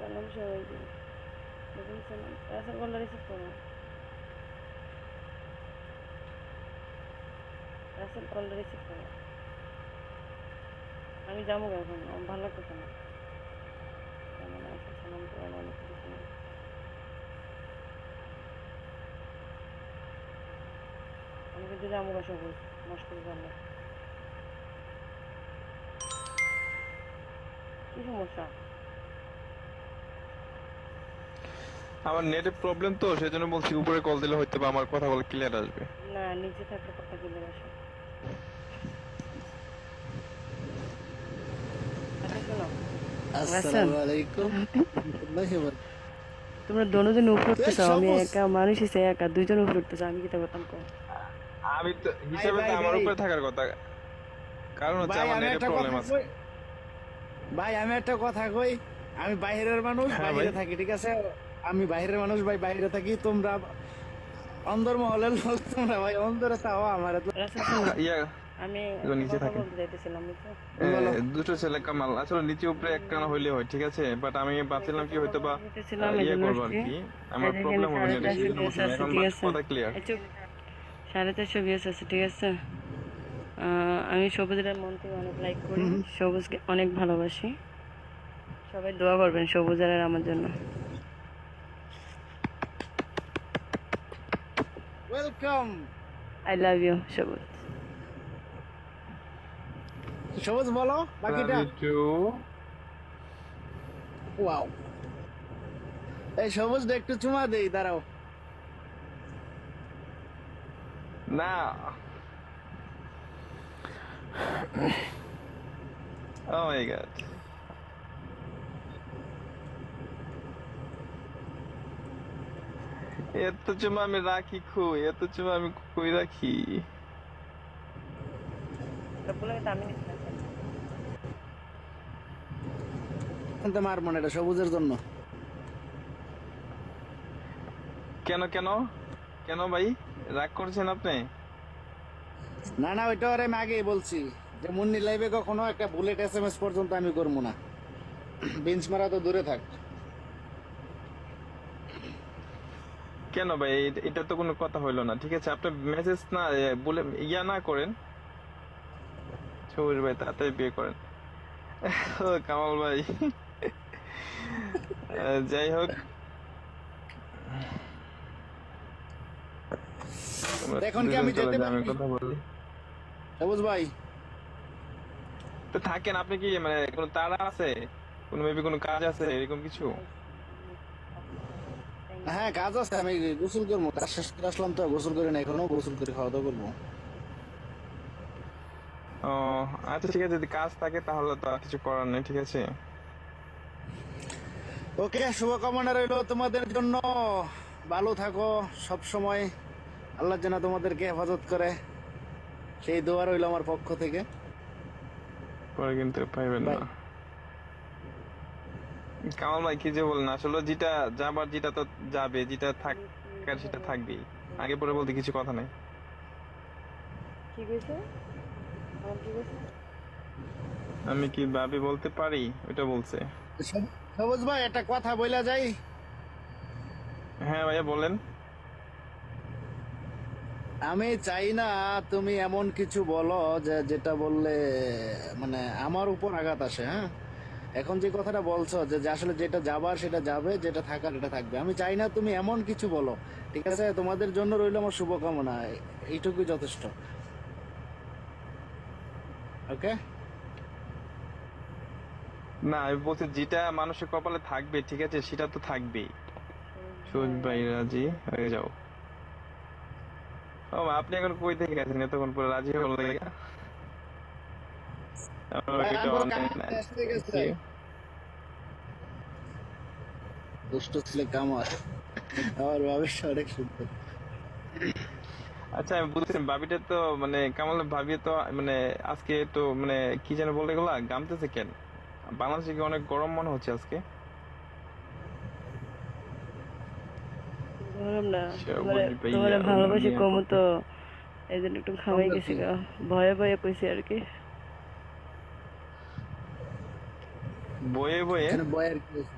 সালাম সবাইকে। ওয়ালাইকুম সালাম। রাসেল কল রিসিভ করো। রাসেল কল রিসিভ করো। আমি যাবো এখন, আমার ভালো লাগতেছে না। কেমন আছে সালাম তো অনেক কিছু না। আমি কিন্তু যাবো গা সবুজ, নষ্ট করে পারলে। কি সমস্যা? আমার নেটের প্রবলেম তো সেজন্য বলছি উপরে কল দিলে হয়তো বা আমার কথা বলে ক্লিয়ার আসবে। না, নিচে থাকলে কথা ক্লিয়ার আসে। আচ্ছা শোনো রাসেল, আসসালামু আলাইকুম রহমতুল্লাহি ওয়া বারাকাতুহু। তোমরা দোনোজন উপরে তো এই উঠতেছো, আমি সবুজ একা মানুষ হিসেবে একা দুইজন উপরে উঠতেছো, আমি কি তা করতাম কো? আমি তো ভাই হিসাবে তো ভাই আমার ভাই উপরে থাকার কথা, কারণ হচ্ছে ভাই আমার আমি নেটের একটা প্রবলেম কথা আছে। কই ভাই আমি একটা কথা কই আমি বাইরের মানুষ হ্যাঁ ভাই। বাইরে থাকি ঠিক আছে। আমি বাইরের মানুষ ভাই বাইরে থাকি। তোমরা অন্দরমহলের লোক, তোমরা ভাই অন্দরে তাও আমার রাসেল শোনো, ইয়া আমি একটা নিচে কথা থাকেন। বলতে চাইতেছিলাম বুঝছো? বলো। দুটো ছেলে কামাল আসলে নিচে উপরে একটানা হইলে হয়, ঠিক আছে, বাট আমি আমি একটা ভাবছিলাম কি কথা হয়তো বা বলতে চাইতেছিলাম এই ইয়ে জন্য করবো আর আসছি। কি, এই আমার দেখেন প্রবলেম হবে সাড়ে নেটে সেই চারশো জন্য ভিউস বলছিলাম আছে, এখন ঠিক বাট আছে? কথা ক্লিয়ার। এই চুপ। 450 ভিউস আছে, ঠিক আছে? আমি সবুজের মন থেকে অনেক লাইক করি, হুম সবুজকে অনেক ভালোবাসি। সবাই দোয়া করবেন সবুজের আর আমার জন্য। ওয়েলকাম। আই লাভ ইউ সবুজ। সবুজ বলো লাভ বাকিটা। You too. ওয়াও। এই সবুজ একটু চুমা দেই, দাঁড়াও। না, ও মাই গড, এত চুমা আমি রাখি কই, এত চুমা আমি কই রাখি। সবগুলো কিন্তু আমি নিচ্ছি রাসেল। তো মারবো না, এটা সবুজের জন্য। কেন কেন কেন ভাই, রাগ করছেন আপনি? না না, ওইটা ওর আমি আগেই বলছি যে মুন্নি লাইভে কখনো একটা বুলেট এসএমএস পর্যন্ত আমি করবো না। বেঞ্চ মারা তো দূরে থাক। কেন ভাই, এটা তো কোনো কথা হইলো না, ঠিক আছে, আপনি মেসেজ না বলে ইয়া না করেন। সবুজ ভাই তাড়াতাড়ি বিয়ে করেন। ও কামাল ভাই। যাই হোক, আমরা এখন কি দুজন আমি চলে যেতে যাই, আমি পারি কথা বলি। সবুজ ভাই? তো থাকেন, আপনি কি মানে কোনো তাড়া আছে, কোনো মেবি কোনো কাজ আছে এরকম কিছু? Thank you. হ্যাঁ কাজ আছে, আমি গোসল করবো, কাজ শেষ করে আসলাম তো, গোসল করে না এখনো, গোসল করে খাওয়া দাওয়া করবো। ও আচ্ছা ঠিক আছে, যদি কাজ থাকে তাহলে তো আর কিছু করার নেই, ঠিক আছে। ওকে, শুভকামনা রইলো তোমাদের জন্য। ভালো থাকো সব সময়। আল্লাহ যেন তোমাদেরকে হেফাজত করে, সেই দোয়া রইলো আমার পক্ষ থেকে। পরে কিন্তু পাইবেন বাই। না। কামাল ভাই কি যে বলেন, আসলে যেটা যাবার যেটা তো যাবে, যেটা আমি কি থাকার কথা সেটা বল? থাকবেই। আগে পরে বলতে কিছু কথা নাই। কি কইছে? আমার কি কইছে? আমি কি ভাবি বলতে পারি, ওইটা বলছে। সবুজ ভাই একটা কথা বইলা যাই। হ্যাঁ ভাইয়া বলেন। আমি চাই না তুমি এমন কিছু বলো যে যেটা বললে মানে আমার উপর আঘাত আসে। হ্যাঁ, এখন যে কথাটা বলছো যে যে আসলে যেটা যাবার সেটা যাবে, যেটা থাকার এটা থাকবে, আমি চাই না তুমি এমন কিছু বলো। ঠিক আছে, তোমাদের জন্য রইল আমার শুভকামনা। এইটুকুই যথেষ্ট। ওকে। না আমি বলছি যেটা মানুষের কপালে থাকবে, ঠিক আছে, সেটা তো থাকবেই। সবুজ সুজ ভাই, ভাই রাজি হয়ে যাও। ও আপনি এখন কই থেকে গেছেন এতক্ষণ পরে রাজি হল লাগে? আমার ভাই বাকিটা আমার অনেক কাজ নাই। শেষ হয়ে গেছে। দুষ্ট ছেলে কামার, আমার ভাবেশ অনেক সুন্দর। আচ্ছা আমি বুঝছি, ভাবিটা তো মানে কামাল ভাবি তো মানে আজকে তো মানে কি যেন বলতে গেলা গামতেছে কেন? বাংলাদেশে কি অনেক গরম মনে হচ্ছে আজকে? গরম না। তোমারে সবুজ তোমারে ভাইয়া ভালোবাসি উমামিয়া কমু কপি। তো, এই জন্য একটু ঘামাই তোমরা গেছি কি গা। ভয়ে ভয়ে কইছি আর কি। বয়ে বয়ে। এখানে বয়ের কি আছে?